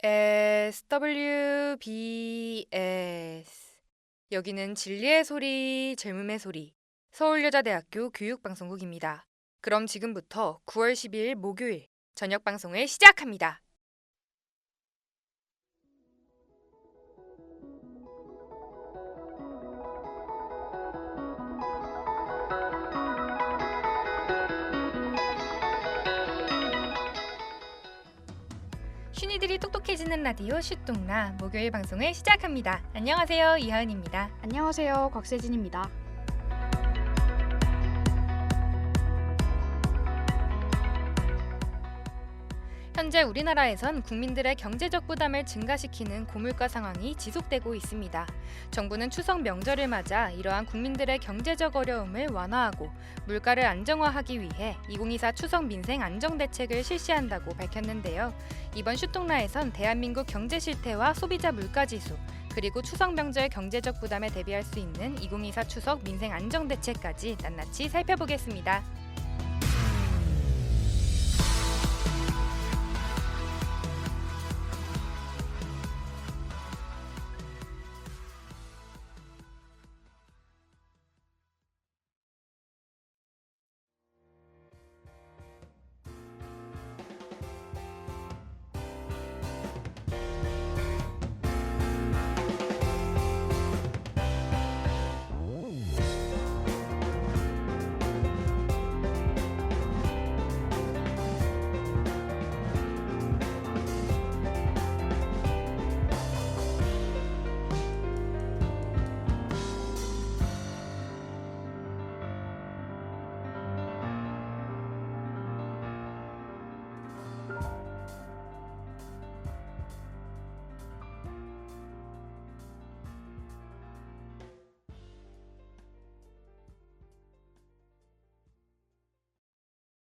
SWBS. 여기는 진리의 소리, 젊음의 소리, 서울여자대학교 교육방송국입니다. 그럼 지금부터 9월 12일 목요일 저녁 방송을 시작합니다. 쉰이들이 똑똑해지는 라디오 슈뚱라 목요일 방송을 시작합니다. 안녕하세요, 이하은입니다. 안녕하세요, 곽세진입니다. 현재 우리나라에선 국민들의 경제적 부담을 증가시키는 고물가 상황이 지속되고 있습니다. 정부는 추석 명절을 맞아 이러한 국민들의 경제적 어려움을 완화하고 물가를 안정화하기 위해 2024 추석 민생 안정대책을 실시한다고 밝혔는데요. 이번 슈뚱라에선 대한민국 경제 실태와 소비자 물가지수, 그리고 추석 명절 경제적 부담에 대비할 수 있는 2024 추석 민생 안정대책까지 낱낱이 살펴보겠습니다.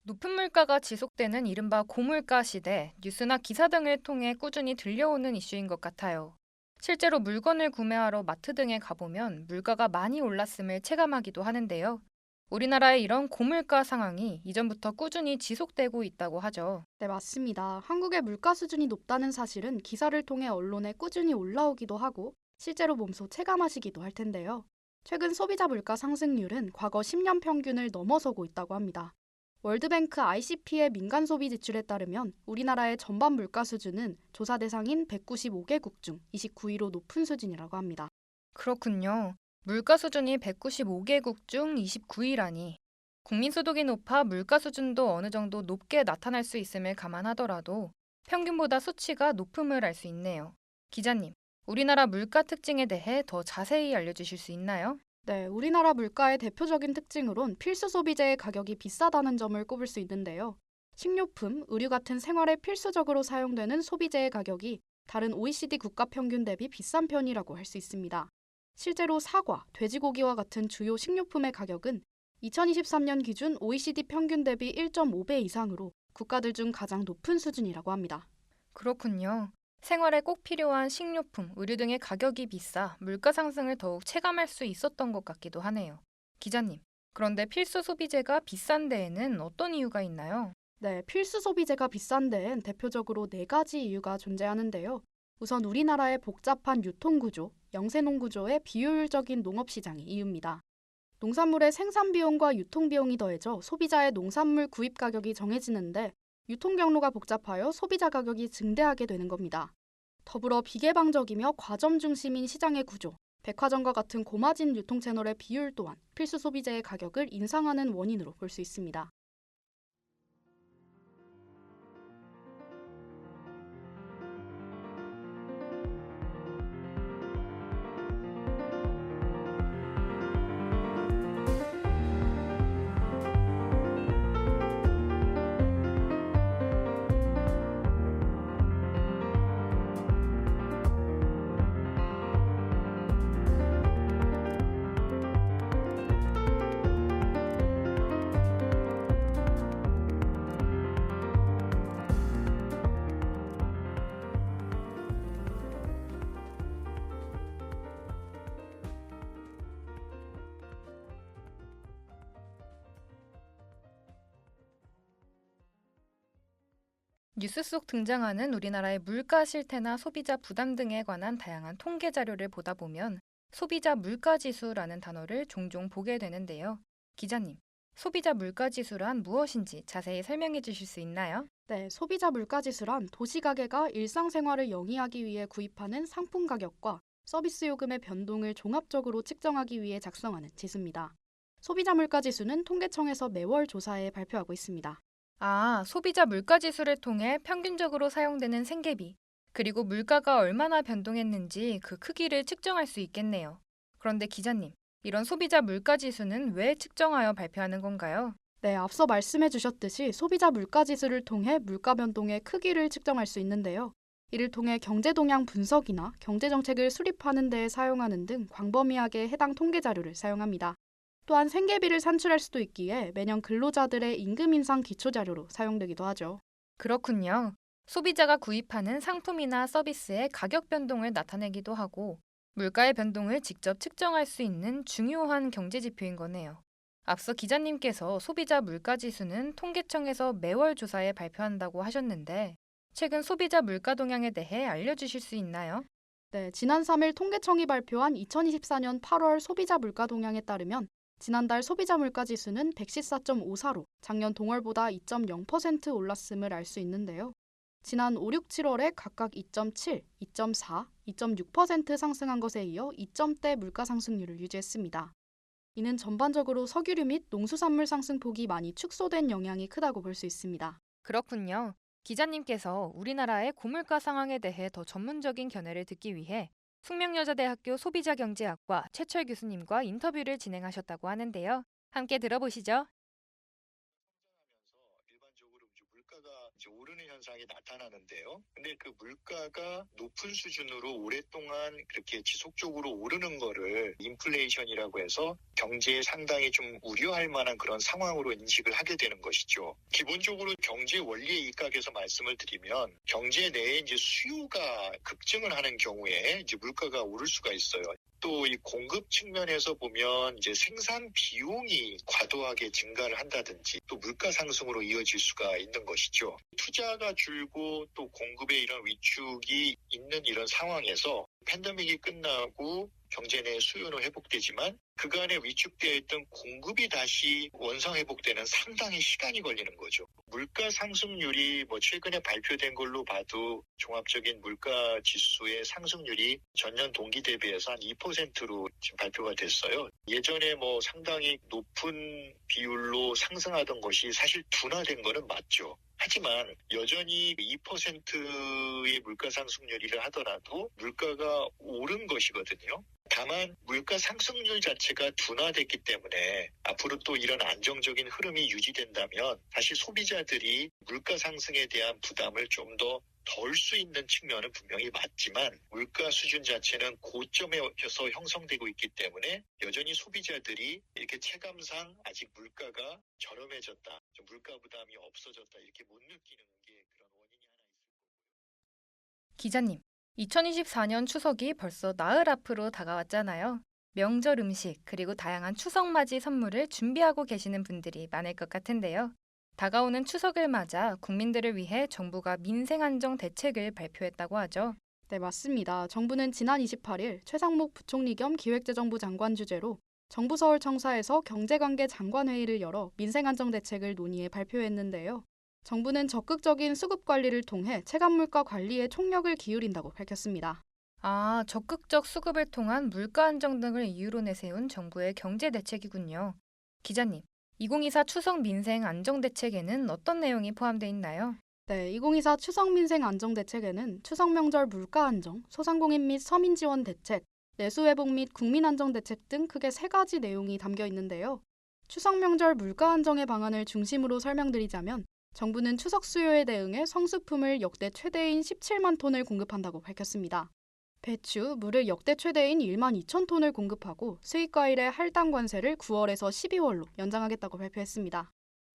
높은 물가가 지속되는 이른바 고물가 시대, 뉴스나 기사 등을 통해 꾸준히 들려오는 이슈인 것 같아요. 실제로 물건을 구매하러 마트 등에 가보면 물가가 많이 올랐음을 체감하기도 하는데요. 우리나라의 이런 고물가 상황이 이전부터 꾸준히 지속되고 있다고 하죠. 네, 맞습니다. 한국의 물가 수준이 높다는 사실은 기사를 통해 언론에 꾸준히 올라오기도 하고 실제로 몸소 체감하시기도 할 텐데요. 최근 소비자 물가 상승률은 과거 10년 평균을 넘어서고 있다고 합니다. 월드뱅크 ICP의 민간 소비 지출에 따르면 우리나라의 전반 물가 수준은 조사 대상인 195개국 중 29위로 높은 수준이라고 합니다. 그렇군요. 물가 수준이 195개국 중 29위라니. 국민소득이 높아 물가 수준도 어느 정도 높게 나타날 수 있음을 감안하더라도 평균보다 수치가 높음을 알 수 있네요. 기자님, 우리나라 물가 특징에 대해 더 자세히 알려주실 수 있나요? 네, 우리나라 물가의 대표적인 특징으론 필수 소비재의 가격이 비싸다는 점을 꼽을 수 있는데요. 식료품, 의류 같은 생활에 필수적으로 사용되는 소비재의 가격이 다른 OECD 국가 평균 대비 비싼 편이라고 할 수 있습니다. 실제로 사과, 돼지고기와 같은 주요 식료품의 가격은 2023년 기준 OECD 평균 대비 1.5배 이상으로 국가들 중 가장 높은 수준이라고 합니다. 그렇군요. 생활에 꼭 필요한 식료품, 의류 등의 가격이 비싸 물가 상승을 더욱 체감할 수 있었던 것 같기도 하네요. 기자님, 그런데 필수 소비재가 비싼 데에는 어떤 이유가 있나요? 네, 필수 소비재가 비싼 데엔 대표적으로 4가지 이유가 존재하는데요. 우선 우리나라의 복잡한 유통구조, 영세농구조의 비효율적인 농업시장이 이유입니다. 농산물의 생산 비용과 유통 비용이 더해져 소비자의 농산물 구입 가격이 정해지는데 유통 경로가 복잡하여 소비자 가격이 증대하게 되는 겁니다. 더불어 비개방적이며 과점 중심인 시장의 구조, 백화점과 같은 고마진 유통 채널의 비율 또한 필수 소비재의 가격을 인상하는 원인으로 볼 수 있습니다. 뉴스 속 등장하는 우리나라의 물가 실태나 소비자 부담 등에 관한 다양한 통계 자료를 보다 보면 소비자 물가 지수라는 단어를 종종 보게 되는데요. 기자님, 소비자 물가 지수란 무엇인지 자세히 설명해 주실 수 있나요? 네, 소비자 물가지수란 도시가게가 일상생활을 영위하기 위해 구입하는 상품 가격과 서비스 요금의 변동을 종합적으로 측정하기 위해 작성하는 지수입니다. 소비자 물가지수는 통계청에서 매월 조사해 발표하고 있습니다. 아, 소비자 물가 지수를 통해 평균적으로 사용되는 생계비, 그리고 물가가 얼마나 변동했는지 그 크기를 측정할 수 있겠네요. 그런데 기자님, 이런 소비자 물가 지수는 왜 측정하여 발표하는 건가요? 네, 앞서 말씀해 주셨듯이 소비자 물가지수를 통해 물가 변동의 크기를 측정할 수 있는데요. 이를 통해 경제 동향 분석이나 경제 정책을 수립하는 데 사용하는 등 광범위하게 해당 통계 자료를 사용합니다. 또한 생계비를 산출할 수도 있기에 매년 근로자들의 임금 인상 기초 자료로 사용되기도 하죠. 그렇군요. 소비자가 구입하는 상품이나 서비스의 가격 변동을 나타내기도 하고 물가의 변동을 직접 측정할 수 있는 중요한 경제 지표인 거네요. 앞서 기자님께서 소비자 물가 지수는 통계청에서 매월 조사해 발표한다고 하셨는데 최근 소비자 물가 동향에 대해 알려주실 수 있나요? 네, 지난 3일 통계청이 발표한 2024년 8월 소비자 물가 동향에 따르면 지난달 소비자 물가 지수는 114.54로 작년 동월보다 2.0% 올랐음을 알 수 있는데요. 지난 5, 6, 7월에 각각 2.7, 2.4, 2.6% 상승한 것에 이어 2점대 물가 상승률을 유지했습니다. 이는 전반적으로 석유류 및 농수산물 상승폭이 많이 축소된 영향이 크다고 볼 수 있습니다. 그렇군요. 기자님께서 우리나라의 고물가 상황에 대해 더 전문적인 견해를 듣기 위해 숙명여자대학교 소비자경제학과 최철 교수님과 인터뷰를 진행하셨다고 하는데요. 함께 들어보시죠. 일반적으로 이제 물가가 이제 오르는 현상이 나타나는데요. 근데 그 물가가 높은 수준으로 오랫동안 그렇게 지속적으로 오르는 거를 인플레이션이라고 해서 경제에 상당히 좀 우려할 만한 그런 상황으로 인식을 하게 되는 것이죠. 기본적으로 경제 원리에 입각해서 말씀을 드리면 경제 내에 이제 수요가 급증을 하는 경우에 이제 물가가 오를 수가 있어요. 또 이 공급 측면에서 보면 이제 생산 비용이 과도하게 증가를 한다든지 또 물가 상승으로 이어질 수가 있는 것이죠. 투자가 줄고 또 공급의 이런 위축이 있는 이런 상황에서 팬데믹이 끝나고 경제 내 수요는 회복되지만 그간에 위축되어 있던 공급이 다시 원상 회복되는 상당히 시간이 걸리는 거죠. 물가 상승률이 최근에 발표된 걸로 봐도 종합적인 물가 지수의 상승률이 전년 동기 대비해서 한 2%로 지금 발표가 됐어요. 예전에 상당히 높은 비율로 상승하던 것이 사실 둔화된 거는 맞죠. 하지만 여전히 2%의 물가 상승률이라 하더라도 물가가 오른 것이거든요. 다만 물가 상승률 자체가 둔화됐기 때문에 앞으로 또 이런 안정적인 흐름이 유지된다면 사실 소비자들이 물가 상승에 대한 부담을 좀 더 덜 수 있는 측면은 분명히 맞지만 물가 수준 자체는 고점에서 형성되고 있기 때문에 여전히 소비자들이 이렇게 체감상 아직 물가가 저렴해졌다, 좀 물가 부담이 없어졌다 이렇게 못 느끼는 게 그런 원인이 하나 있을 거고요. 기자님, 2024년 추석이 벌써 나흘 앞으로 다가왔잖아요. 명절 음식, 그리고 다양한 추석 맞이 선물을 준비하고 계시는 분들이 많을 것 같은데요. 다가오는 추석을 맞아 국민들을 위해 정부가 민생안정 대책을 발표했다고 하죠. 네, 맞습니다. 정부는 지난 28일 최상목 부총리 겸 기획재정부 장관 주재로 정부 서울청사에서 경제관계 장관회의를 열어 민생안정대책을 논의해 발표했는데요. 정부는 적극적인 수급 관리를 통해 체감물가 관리에 총력을 기울인다고 밝혔습니다. 아, 적극적 수급을 통한 물가 안정 등을 이유로 내세운 정부의 경제 대책이군요. 기자님, 2024 추석 민생 안정 대책에는 어떤 내용이 포함되어 있나요? 네, 2024 추석 민생 안정 대책에는 추석 명절 물가 안정, 소상공인 및 서민 지원 대책, 내수 회복 및 국민 안정 대책 등 크게 3가지 내용이 담겨 있는데요. 추석 명절 물가 안정의 방안을 중심으로 설명드리자면 정부는 추석 수요에 대응해 성수품을 역대 최대인 17만 톤을 공급한다고 밝혔습니다. 배추, 물을 역대 최대인 1만 2천 톤을 공급하고 수입과일의 할당 관세를 9월에서 12월로 연장하겠다고 발표했습니다.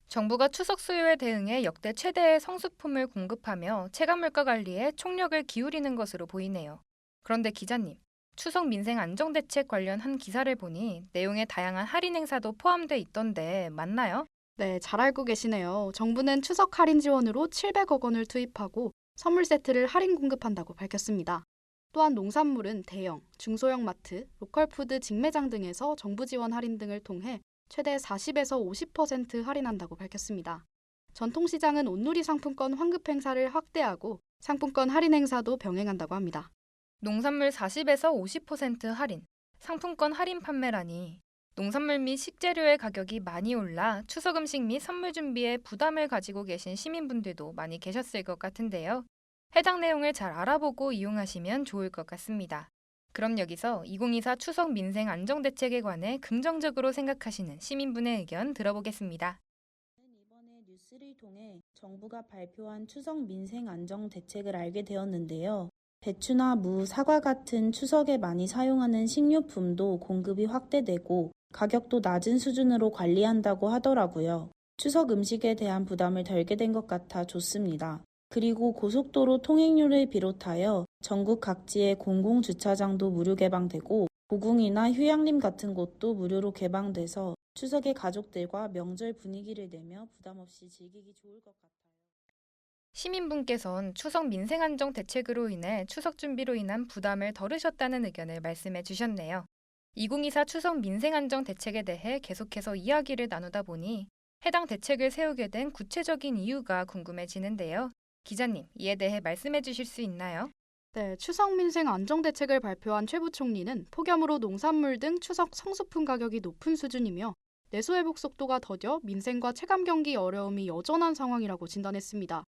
정부가 추석 수요에 대응해 역대 최대의 성수품을 공급하며 체감물가 관리에 총력을 기울이는 것으로 보이네요. 그런데 기자님, 추석 민생 안정 대책 관련 한 기사를 보니 내용에 다양한 할인 행사도 포함돼 있던데 맞나요? 네, 잘 알고 계시네요. 정부는 추석 할인 지원으로 700억 원을 투입하고 선물 세트를 할인 공급한다고 밝혔습니다. 또한 농산물은 대형, 중소형 마트, 로컬푸드 직매장 등에서 정부 지원 할인 등을 통해 최대 40에서 50% 할인한다고 밝혔습니다. 전통시장은 온누리 상품권 환급 행사를 확대하고 상품권 할인 행사도 병행한다고 합니다. 농산물 40에서 50% 할인, 상품권 할인 판매라니 농산물 및 식재료의 가격이 많이 올라 추석 음식 및 선물 준비에 부담을 가지고 계신 시민분들도 많이 계셨을 것 같은데요. 해당 내용을 잘 알아보고 이용하시면 좋을 것 같습니다. 그럼 여기서 2024 추석 민생 안정대책에 관해 긍정적으로 생각하시는 시민분의 의견 들어보겠습니다. 이번에 뉴스를 통해 정부가 발표한 추석 민생 안정 대책을 알게 되었는데요. 배추나 무, 사과 같은 추석에 많이 사용하는 식료품도 공급이 확대되고 가격도 낮은 수준으로 관리한다고 하더라고요. 추석 음식에 대한 부담을 덜게 된 것 같아 좋습니다. 그리고 고속도로 통행료를 비롯하여 전국 각지의 공공주차장도 무료 개방되고 고궁이나 휴양림 같은 곳도 무료로 개방돼서 추석에 가족들과 명절 분위기를 내며 부담 없이 즐기기 좋을 것 같아요. 시민분께선 추석 민생 안정 대책으로 인해 추석 준비로 인한 부담을 덜으셨다는 의견을 말씀해 주셨네요. 2024 추석 민생 안정 대책에 대해 계속해서 이야기를 나누다 보니 해당 대책을 세우게 된 구체적인 이유가 궁금해지는데요. 기자님, 이에 대해 말씀해 주실 수 있나요? 네, 추석 민생 안정 대책을 발표한 최 부총리는 폭염으로 농산물 등 추석 성수품 가격이 높은 수준이며 내수 회복 속도가 더뎌 민생과 체감 경기 어려움이 여전한 상황이라고 진단했습니다.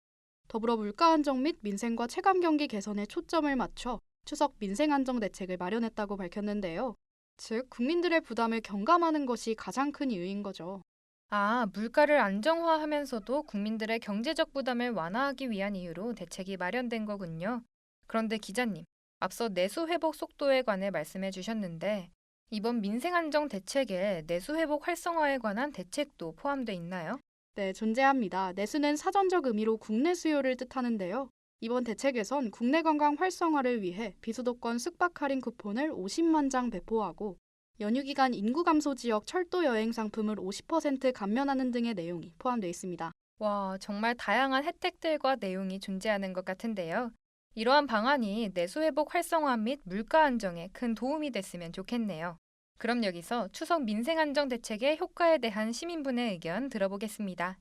더불어 물가 안정 및 민생과 체감 경기 개선에 초점을 맞춰 추석 민생 안정 대책을 마련했다고 밝혔는데요. 즉, 국민들의 부담을 경감하는 것이 가장 큰 이유인 거죠. 아, 물가를 안정화하면서도 국민들의 경제적 부담을 완화하기 위한 이유로 대책이 마련된 거군요. 그런데 기자님, 앞서 내수 회복 속도에 관해 말씀해 주셨는데 이번 민생 안정 대책에 내수 회복 활성화에 관한 대책도 포함돼 있나요? 네, 존재합니다. 내수는 사전적 의미로 국내 수요를 뜻하는데요. 이번 대책에선 국내 관광 활성화를 위해 비수도권 숙박 할인 쿠폰을 50만 장 배포하고 연휴 기간 인구 감소 지역 철도 여행 상품을 50% 감면하는 등의 내용이 포함되어 있습니다. 와, 정말 다양한 혜택들과 내용이 존재하는 것 같은데요. 이러한 방안이 내수 회복 활성화 및 물가 안정에 큰 도움이 됐으면 좋겠네요. 그럼 여기서 추석 민생 안정 대책의 효과에 대한 시민분의 의견 들어보겠습니다.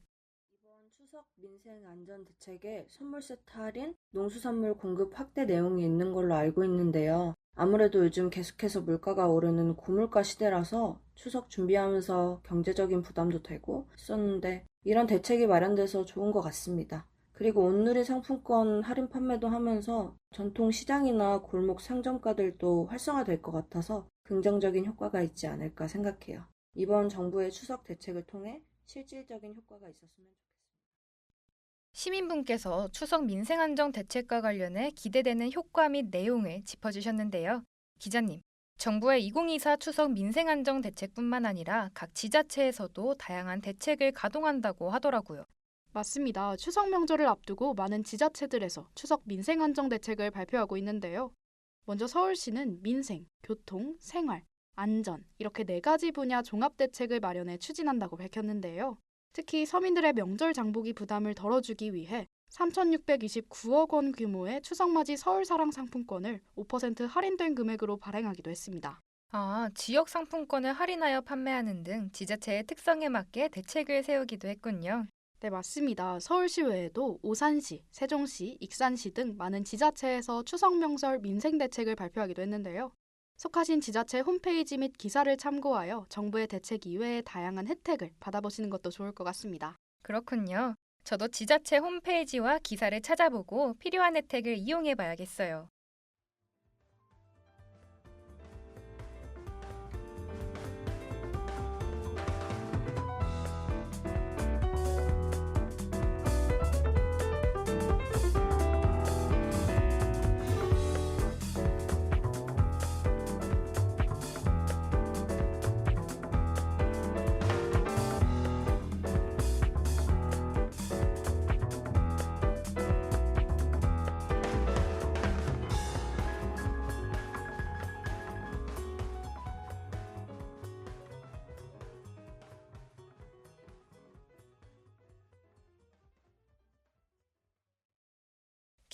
이번 추석 민생 안전 대책에 선물 세트 할인, 농수산물 공급 확대 내용이 있는 걸로 알고 있는데요. 아무래도 요즘 계속해서 물가가 오르는 고물가 시대라서 추석 준비하면서 경제적인 부담도 되고 있었는데 이런 대책이 마련돼서 좋은 것 같습니다. 그리고 온누리 상품권 할인 판매도 하면서 전통 시장이나 골목 상점가들도 활성화될 것 같아서 긍정적인 효과가 있지 않을까 생각해요. 이번 정부의 추석 대책을 통해 실질적인 효과가 있었으면 좋겠습니다. 시민분께서 추석 민생 안정 대책과 관련해 기대되는 효과 및 내용을 짚어주셨는데요. 기자님, 정부의 2024 추석 민생 안정 대책뿐만 아니라 각 지자체에서도 다양한 대책을 가동한다고 하더라고요. 맞습니다. 추석 명절을 앞두고 많은 지자체들에서 추석 민생 안정 대책을 발표하고 있는데요. 먼저 서울시는 민생, 교통, 생활, 안전 이렇게 4가지 분야 종합 대책을 마련해 추진한다고 밝혔는데요. 특히 서민들의 명절 장보기 부담을 덜어주기 위해 3,629억 원 규모의 추석맞이 서울사랑 상품권을 5% 할인된 금액으로 발행하기도 했습니다. 아, 지역 상품권을 할인하여 판매하는 등 지자체의 특성에 맞게 대책을 세우기도 했군요. 네, 맞습니다. 서울시 외에도 오산시, 세종시, 익산시 등 많은 지자체에서 추석 명절 민생 대책을 발표하기도 했는데요. 속하신 지자체 홈페이지 및 기사를 참고하여 정부의 대책 이외의 다양한 혜택을 받아보시는 것도 좋을 것 같습니다. 그렇군요. 저도 지자체 홈페이지와 기사를 찾아보고 필요한 혜택을 이용해 봐야겠어요.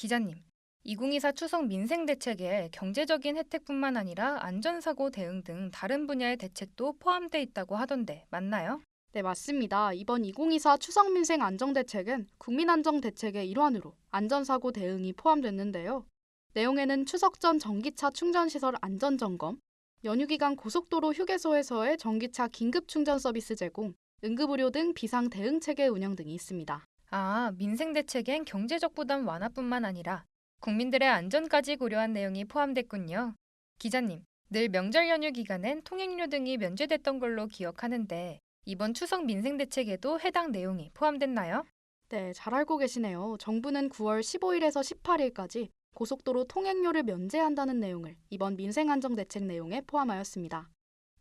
기자님, 2024 추석 민생 대책에 경제적인 혜택뿐만 아니라 안전사고 대응 등 다른 분야의 대책도 포함돼 있다고 하던데 맞나요? 네, 맞습니다. 이번 2024 추석 민생 안정대책은 국민안정대책의 일환으로 안전사고 대응이 포함됐는데요. 내용에는 추석 전 전기차 충전시설 안전점검, 연휴 기간 고속도로 휴게소에서의 전기차 긴급 충전 서비스 제공, 응급의료 등 비상 대응 체계 운영 등이 있습니다. 아, 민생 대책엔 경제적 부담 완화뿐만 아니라 국민들의 안전까지 고려한 내용이 포함됐군요. 기자님, 늘 명절 연휴 기간엔 통행료 등이 면제됐던 걸로 기억하는데 이번 추석 민생 대책에도 해당 내용이 포함됐나요? 네, 잘 알고 계시네요. 정부는 9월 15일에서 18일까지 고속도로 통행료를 면제한다는 내용을 이번 민생안정대책 내용에 포함하였습니다.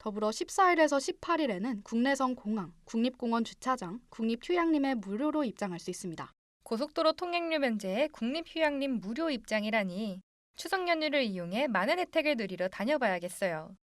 더불어 14일에서 18일에는 국내선 공항, 국립공원 주차장, 국립휴양림에 무료로 입장할 수 있습니다. 고속도로 통행료 면제에 국립휴양림 무료 입장이라니 추석 연휴를 이용해 많은 혜택을 누리러 다녀봐야겠어요.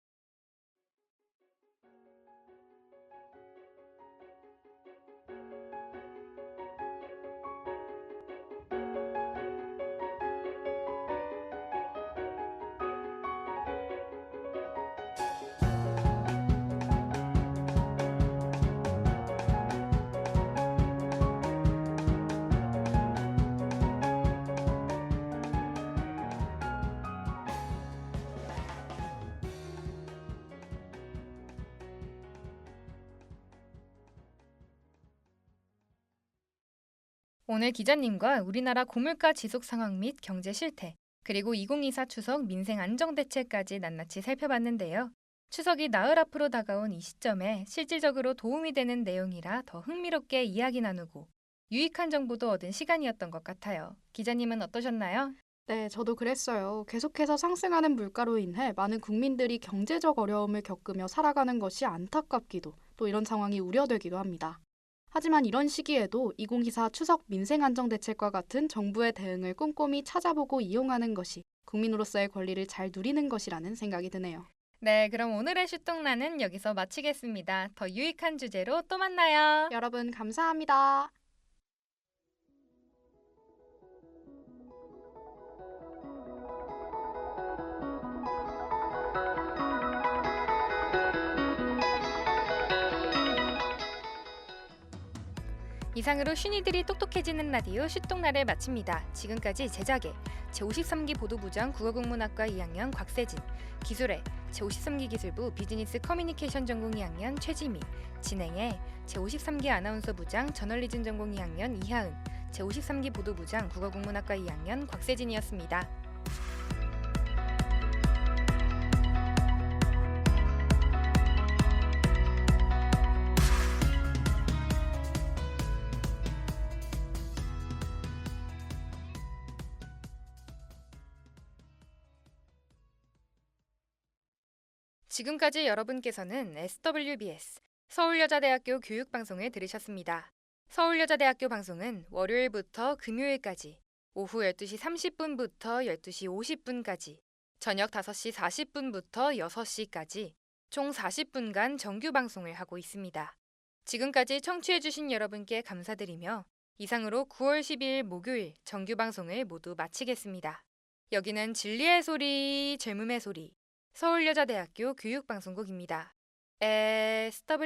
오늘 기자님과 우리나라 고물가 지속 상황 및 경제 실태, 그리고 2024 추석 민생 안정 대책까지 낱낱이 살펴봤는데요. 추석이 나흘 앞으로 다가온 이 시점에 실질적으로 도움이 되는 내용이라 더 흥미롭게 이야기 나누고 유익한 정보도 얻은 시간이었던 것 같아요. 기자님은 어떠셨나요? 네, 저도 그랬어요. 계속해서 상승하는 물가로 인해 많은 국민들이 경제적 어려움을 겪으며 살아가는 것이 안타깝기도, 또 이런 상황이 우려되기도 합니다. 하지만 이런 시기에도 2024 추석 민생안정대책과 같은 정부의 대응을 꼼꼼히 찾아보고 이용하는 것이 국민으로서의 권리를 잘 누리는 것이라는 생각이 드네요. 네, 그럼 오늘의 슈똥나는 여기서 마치겠습니다. 더 유익한 주제로 또 만나요. 여러분 감사합니다. 이상으로 쉰이들이 똑똑해지는 라디오 슈똥나를 마칩니다. 지금까지 제작에 제53기 보도부장 국어국문학과 2학년 곽세진, 기술에 제53기 기술부 비즈니스 커뮤니케이션 전공 2학년 최지미, 진행에 제53기 아나운서 부장 저널리즘 전공 2학년 이하은, 제53기 보도부장 국어국문학과 2학년 곽세진이었습니다. 지금까지 여러분께서는 SWBS 서울여자대학교 교육방송을 들으셨습니다. 서울여자대학교 방송은 월요일부터 금요일까지 오후 12시 30분부터 12시 50분까지 저녁 5시 40분부터 6시까지 총 40분간 정규 방송을 하고 있습니다. 지금까지 청취해주신 여러분께 감사드리며 이상으로 9월 12일 목요일 정규 방송을 모두 마치겠습니다. 여기는 진리의 소리, 젊음의 소리 서울여자대학교 교육방송국입니다. SWBS